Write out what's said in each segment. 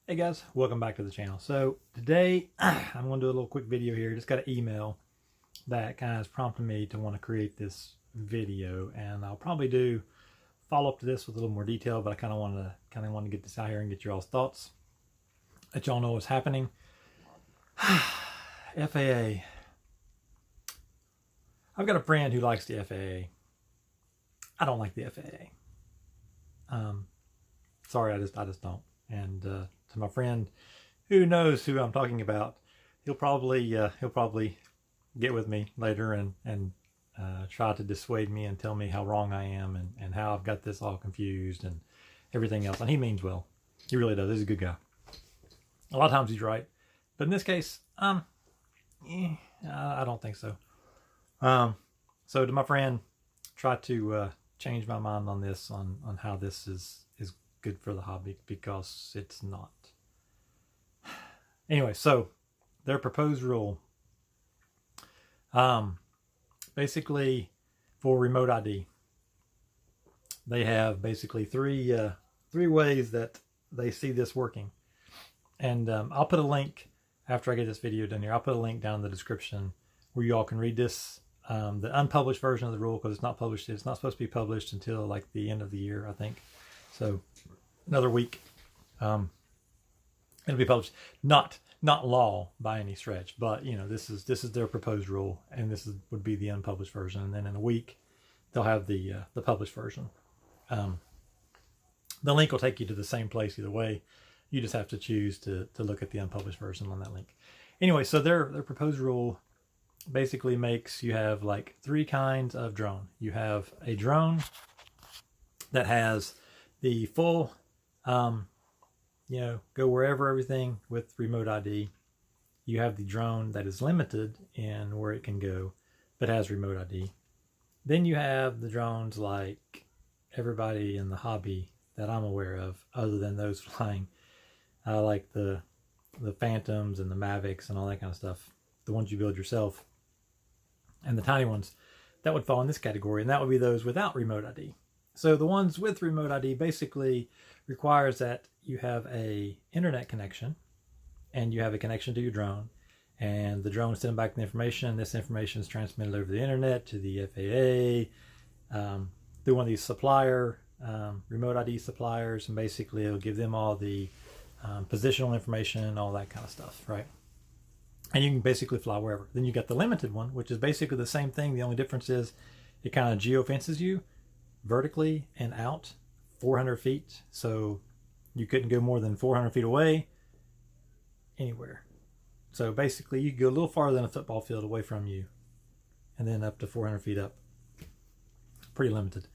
Hey guys, welcome back to the channel. So today I'm going to do a little quick video here. Just got an email that kind of has prompted me to want to create this video, and I'll probably do follow up to this with a little more detail, but I kind of want to get this out here and get your all's thoughts, let y'all know what's happening. FAA. I've got a friend who likes the FAA. I don't like the FAA. Sorry, I just don't. And to my friend who knows who I'm talking about, he'll probably get with me later and try to dissuade me and tell me how wrong I am and how I've got this all confused and everything else. And he means well. He really does. He's a good guy. A lot of times he's right, but in this case, I don't think so. So to my friend, try to change my mind on this, on how this is good for the hobby, because it's not. Anyway, so their proposed rule, basically for remote ID, they have basically three ways that they see this working. And I'll put a link after I get this video done here. I'll put a link down in the description where you all can read this, the unpublished version of the rule, because it's not published. It's not supposed to be published until like the end of the year, I think. So another week, it'll be published. Not law by any stretch, but you know, this is their proposed rule, and would be the unpublished version. And then in a week, they'll have the published version. The link will take you to the same place either way. You just have to choose to look at the unpublished version on that link. Anyway, so their proposed rule basically makes you have like three kinds of drone. You have a drone that has the full, go wherever everything with remote ID. You have the drone that is limited in where it can go, but has remote ID. Then you have the drones like everybody in the hobby that I'm aware of, other than those flying, like the Phantoms and the Mavics and all that kind of stuff, the ones you build yourself, and the tiny ones that would fall in this category, and that would be those without remote ID. So the ones with remote ID basically requires that you have a internet connection and you have a connection to your drone, and the drone is sending back the information. This information is transmitted over the internet to the FAA through one of these supplier, remote ID suppliers, and basically it'll give them all the positional information, all that kind of stuff, right? And you can basically fly wherever. Then you got the limited one, which is basically the same thing. The only difference is it kind of geofences you vertically and out 400 feet. So you couldn't go more than 400 feet away anywhere. So basically you could go a little farther than a football field away from you, and then up to 400 feet up. Pretty limited.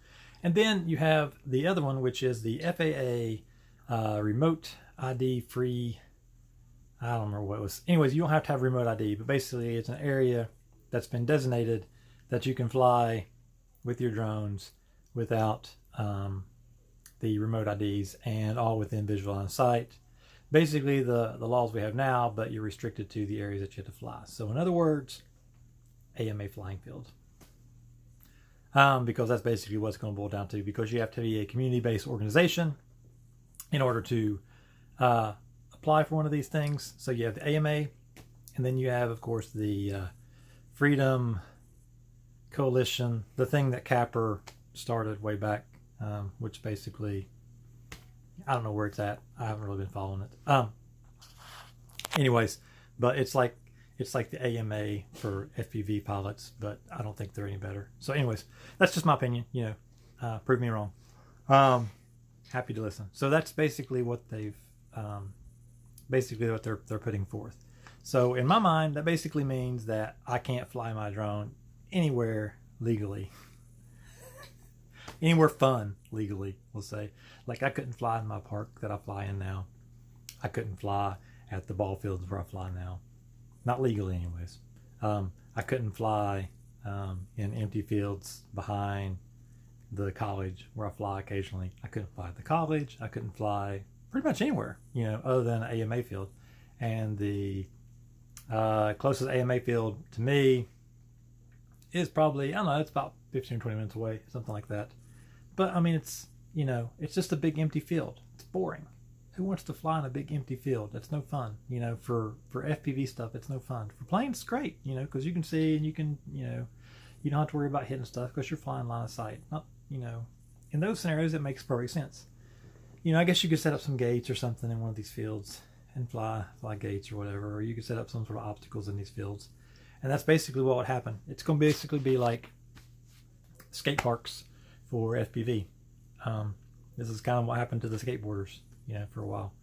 And then you have the other one, which is the FAA remote ID free. I don't remember what it was. Anyways, you don't have to have remote ID, but basically it's an area that's been designated that you can fly with your drones without the remote IDs, and all within visual line of sight. Basically the laws we have now, but you're restricted to the areas that you have to fly. So in other words, AMA flying field. Because that's basically what it's going to boil down to, because you have to be a community-based organization in order to apply for one of these things. So you have the AMA, and then you have, of course, the Freedom Coalition, the thing that Capper started way back, which basically, I don't know where it's at. I haven't really been following it. Anyways, but it's like the AMA for FPV pilots, but I don't think they're any better. So anyways, that's just my opinion. Prove me wrong. Happy to listen. So that's basically what they've, what they're putting forth. So in my mind, that basically means that I can't fly my drone anywhere legally. Anywhere fun legally, we'll say. Like I couldn't fly in my park that I fly in now. I couldn't fly at the ball fields where I fly now. Not legally anyways. I couldn't fly in empty fields behind the college where I fly occasionally. I couldn't fly at the college. I couldn't fly pretty much anywhere, other than an AMA field. And the closest AMA field to me is probably, I don't know, it's about 15 or 20 minutes away, something like that. But I mean, it's, it's just a big empty field. It's boring. Who wants to fly in a big empty field? That's no fun. You know, for FPV stuff, it's no fun. For planes, it's great, you know, because you can see and you can, you know, you don't have to worry about hitting stuff because you're flying line of sight. Not, you know, in those scenarios, it makes perfect sense. You know, I guess you could set up some gates or something in one of these fields and fly gates or whatever, or you could set up some sort of obstacles in these fields. And that's basically what would happen. It's going to basically be like skate parks for FPV. This is kind of what happened to the skateboarders, you know, for a while.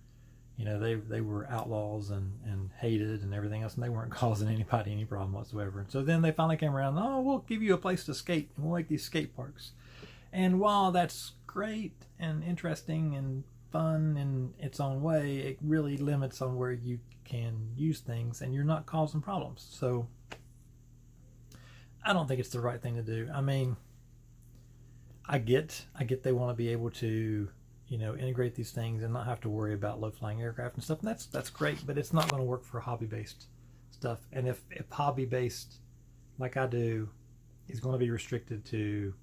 You know, they were outlaws and hated and everything else, and they weren't causing anybody any problem whatsoever. And so then they finally came around, oh, we'll give you a place to skate, and we'll make these skate parks. And while that's great and interesting and fun in its own way, it really limits on where you can use things, and you're not causing problems. So I don't think it's the right thing to do. I mean, I get they want to be able to, you know, integrate these things and not have to worry about low-flying aircraft and stuff. And that's great, but it's not going to work for hobby-based stuff. And if hobby-based, like I do, is going to be restricted to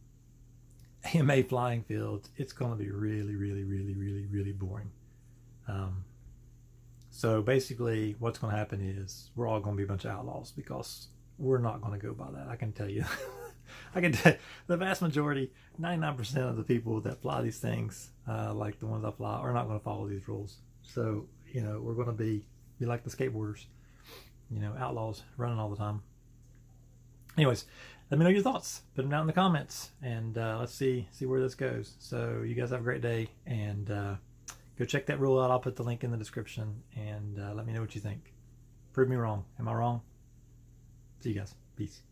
AMA flying fields, it's going to be really, really, really, really, really boring. So basically, what's going to happen is we're all going to be a bunch of outlaws because we're not going to go by that. I can tell you. I can tell you, the vast majority, 99% of the people that fly these things, like the ones I fly, are not going to follow these rules. So, you know, we're going to be like the skateboarders, you know, outlaws running all the time. Anyways, let me know your thoughts. Put them down in the comments, and let's see where this goes. So you guys have a great day, and go check that rule out. I'll put the link in the description, and let me know what you think. Prove me wrong. Am I wrong? See you guys. Peace.